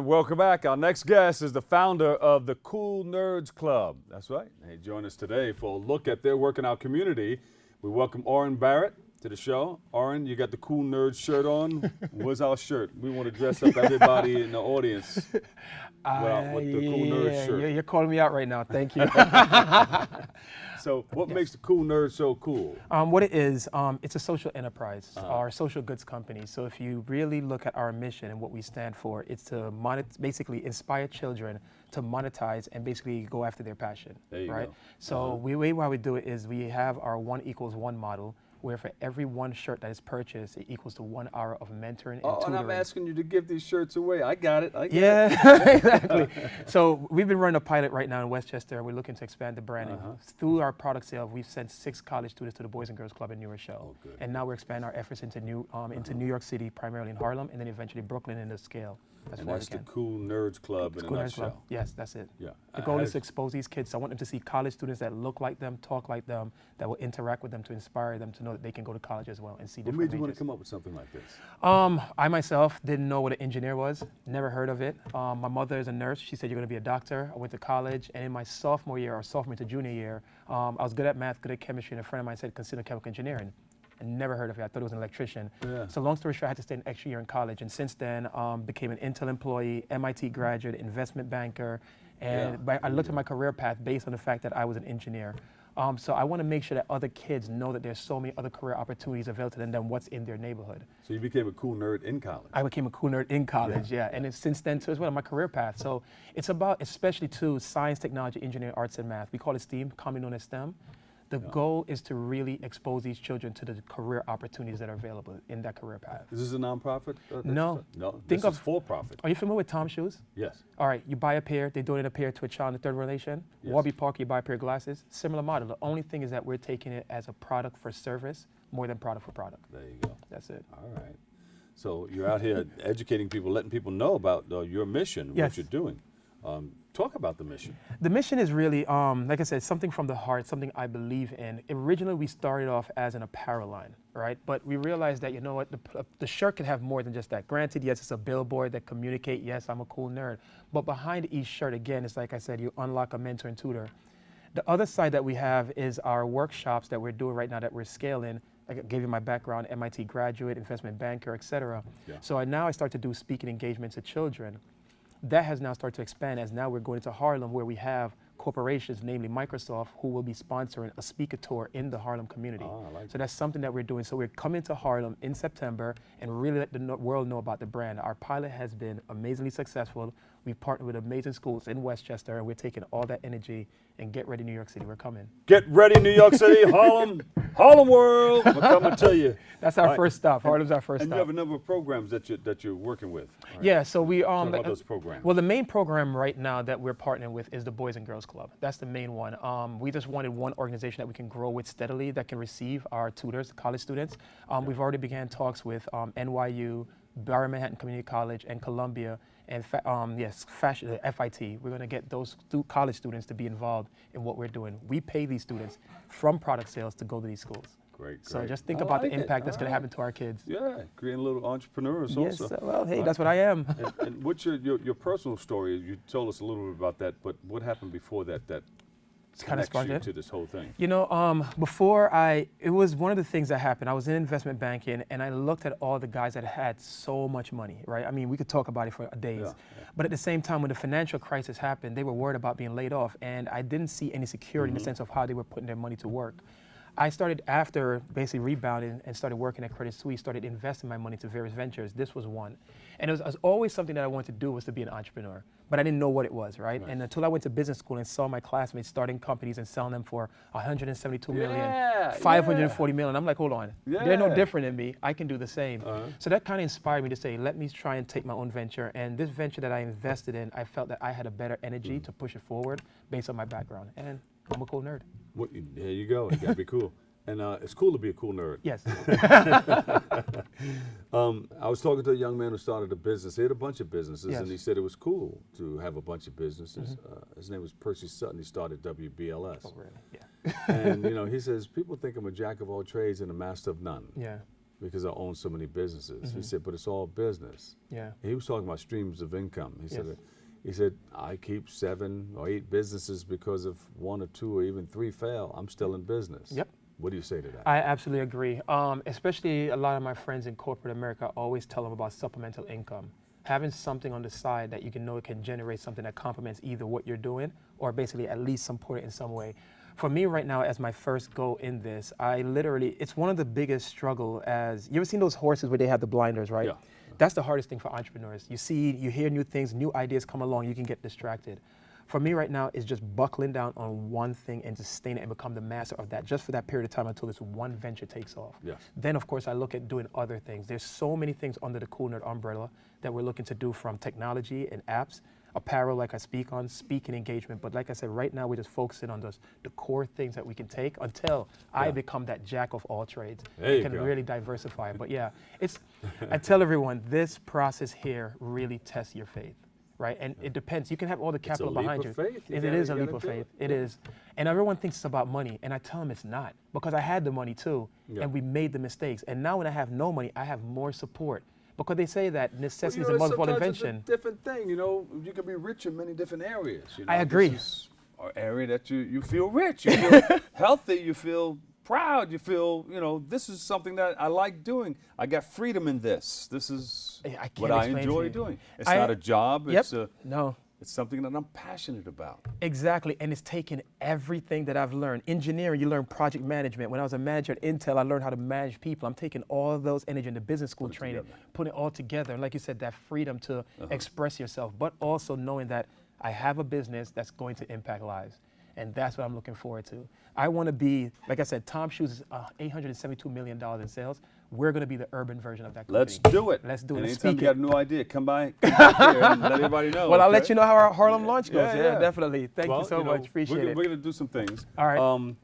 welcome back. Our next guest is the founder of the Kool Nerd Club. That's right. They join us today for a look at their work in our community. We welcome Orane Barrett to the show. Orane, you got the Kool Nerd shirt on. Where's our shirt? We want to dress up everybody in the audience with the Kool Nerd shirt. You're calling me out right now. Thank you. So what makes the Kool Nerd so cool? What it is, it's a social enterprise, our social goods company. So if you really look at our mission and what we stand for, it's to basically inspire children to monetize and basically go after their passion, right? Go. So the way why we do it is we have our 1=1 model, where for every one shirt that is purchased, it equals to 1 hour of mentoring and tutoring. And I'm asking you to give these shirts away. I got it. Exactly. So we've been running a pilot right now in Westchester, and we're looking to expand the branding. Through our product sale, we've sent 6 college students to the Boys and Girls Club in New Rochelle. And now we're expanding our efforts into New York City, primarily in Harlem, and then eventually Brooklyn and the scale. And that's the Kool Nerds Club in a nutshell. Yes, that's it. Yeah. The goal is to expose these kids. So I want them to see college students that look like them, talk like them, that will interact with them to inspire them to know that they can go to college as well and see different What made you majors. want to come up with something like this? I myself didn't know what an engineer was, never heard of it. My mother is a nurse. She said, you're going to be a doctor. I went to college, and in my sophomore to junior year, I was good at math, good at chemistry, and a friend of mine said, consider chemical engineering. I never heard of it. I thought it was an electrician. Yeah. So long story short, I had to stay an extra year in college, and since then, became an Intel employee, MIT graduate, investment banker, and I looked at my career path based on the fact that I was an engineer. So I want to make sure that other kids know that there's so many other career opportunities available to them than what's in their neighborhood. So you became a cool nerd in college? I became a cool nerd in college, yeah. And it's since then too as well, my career path. So it's about, especially too, science, technology, engineering, arts, and math. We call it STEAM, commonly known as STEM. The goal is to really expose these children to the career opportunities that are available in that career path. Is this a nonprofit? No. No, this is for-profit. Are you familiar with Tom's Shoes? Yes. All right, you buy a pair, they donate a pair to a child in the third world nation. Yes. Warby Parker, you buy a pair of glasses. Similar model. The only thing is that we're taking it as a product for service more than product for product. There you go. That's it. All right. So you're out here educating people, letting people know about your mission, what you're doing. Talk about the mission. The mission is really, like I said, something from the heart, something I believe in. Originally, we started off as an apparel line, right? But we realized that, you know what, the shirt can have more than just that. Granted, yes, it's a billboard that communicate, yes, I'm a cool nerd. But behind each shirt, again, it's like I said, you unlock a mentor and tutor. The other side that we have is our workshops that we're doing right now that we're scaling. I gave you my background, MIT graduate, investment banker, et cetera. Yeah. So now I start to do speaking engagements to children. That has now started to expand as now we're going to Harlem where we have corporations, namely Microsoft, who will be sponsoring a speaker tour in the Harlem community. So that's something that we're doing. So we're coming to Harlem in September and really let the world know about the brand. Our pilot has been amazingly successful. We've partnered with amazing schools in Westchester, and we're taking all that energy and get ready, New York City. We're coming. Get ready, New York City, Harlem, Harlem World. We're coming to you. That's our first stop. Harlem's our first stop. And you have a number of programs that you're working with. Right? Yeah, so we Talk about those programs. Well, the main program right now that we're partnering with is the Boys and Girls Club. That's the main one. We just wanted one organization that we can grow with steadily that can receive our tutors, college students. We've already began talks with NYU, Barry Manhattan Community College, and Columbia. And FIT, we're going to get those college students to be involved in what we're doing. We pay these students from product sales to go to these schools. Great. So just think about the impact that's going to happen to our kids. Yeah, creating little entrepreneurs also. Yes, well, hey, that's what I am. And what's your personal story? You told us a little bit about that, but what happened before that connects you to this whole thing? You know, it was one of the things that happened. I was in investment banking, and I looked at all the guys that had so much money, right? I mean, we could talk about it for days. Yeah. But at the same time, when the financial crisis happened, they were worried about being laid off, and I didn't see any security in the sense of how they were putting their money to work. I started, after basically rebounding and started working at Credit Suisse, started investing my money to various ventures. This was one. And it was always something that I wanted to do, was to be an entrepreneur. But I didn't know what it was, right? And until I went to business school and saw my classmates starting companies and selling them for 172 million, 540 million, I'm like, hold on. They're no different than me. I can do the same. So that kind of inspired me to say, let me try and take my own venture. And this venture that I invested in, I felt that I had a better energy to push it forward based on my background. And I'm a cool nerd. There you go. You got to be cool. And it's cool to be a cool nerd. Yes. I was talking to a young man who started a business. He had a bunch of businesses, and he said it was cool to have a bunch of businesses. His name was Percy Sutton. He started WBLS. Oh, really? Yeah. And, he says, people think I'm a jack of all trades and a master of none. Yeah. because I own so many businesses. He said, but it's all business. Yeah. He was talking about streams of income. Yes. He said, I keep 7 or 8 businesses because if 1 or 2 or even 3 fail, I'm still in business. Yep. What do you say to that? I absolutely agree. Especially a lot of my friends in corporate America always tell them about supplemental income. Having something on the side that you can know it can generate something that complements either what you're doing or basically at least support it in some way. For me right now, as my first go in this, it's one of the biggest struggle as, you ever seen those horses where they have the blinders, right? Yeah. That's the hardest thing for entrepreneurs. You hear new things, new ideas come along, you can get distracted. For me right now, it's just buckling down on one thing and sustain it and become the master of that just for that period of time until this one venture takes off. Yes. Then, of course, I look at doing other things. There's so many things under the Kool Nerd umbrella that we're looking to do, from technology and apps, apparel like I speak on, speaking engagement. But like I said, right now we're just focusing on the core things that we can take until I become that jack of all trades. There you can go. really diversify. But yeah, I tell everyone, this process here really tests your faith. Right, and it depends. You can have all the capital behind you. It's a leap of faith. It is a leap of faith. It is, and everyone thinks it's about money, and I tell them it's not, because I had the money too, and we made the mistakes. And now when I have no money, I have more support, because they say that necessity is the mother of all invention. It's a different thing, you know. You can be rich in many different areas. You know? I agree. This is an area that you feel rich, you feel healthy, you feel proud, you feel, you know, this is something that I like doing. I got freedom in this. This is what I enjoy doing. It's not a job. Yep. It's something that I'm passionate about. Exactly, and it's taken everything that I've learned. Engineering, you learn project management. When I was a manager at Intel, I learned how to manage people. I'm taking all of those energy in the business school training, putting it all together. And like you said, that freedom to express yourself, but also knowing that I have a business that's going to impact lives. And that's what I'm looking forward to. I want to be, like I said, Tom Shoes is $872 million in sales. We're going to be the urban version of that company. Let's do it. Let's do it. And Speak anytime you got a new idea, come by here and let everybody know. Well, I'll let you know how our Harlem launch goes. Yeah, definitely. Thank you so much. Appreciate it. We're going to do some things. All right.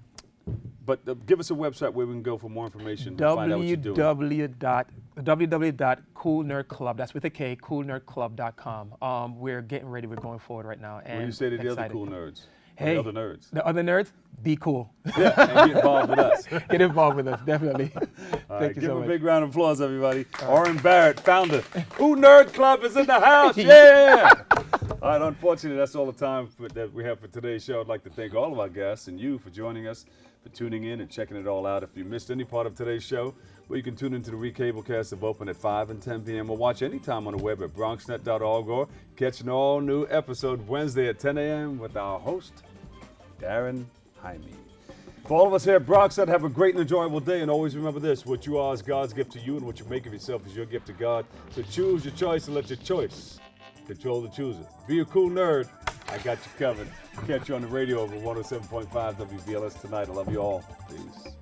But give us a website where we can go for more information. Find out what you're doing. www.koolnerdclub. That's with a K. KoolNerdClub.com. We're getting ready. We're going forward right now. And what do you say to the other cool nerds? Hey, the other nerds. The other nerds, be cool. Yeah, and get involved with us. Get involved with us, definitely. Thank you so much. Give much. a big round of applause, everybody. Orane Barrett, founder. Kool Nerd Club is in the house. Yeah! All right, unfortunately, that's all the time that we have for today's show. I'd like to thank all of our guests and you for joining us, for tuning in and checking it all out. If you missed any part of today's show, well, you can tune into the recablecast of Open at 5 and 10 p.m. or watch anytime on the web at bronxnet.org or catch an all-new episode Wednesday at 10 a.m. with our host, Darren Jaime. For all of us here at Bronxnet, have a great and enjoyable day, and always remember this: what you are is God's gift to you, and what you make of yourself is your gift to God. So choose your choice and let your choice control the chooser. Be a cool nerd. I got you covered. Catch you on the radio over 107.5 WBLS tonight. I love you all. Peace.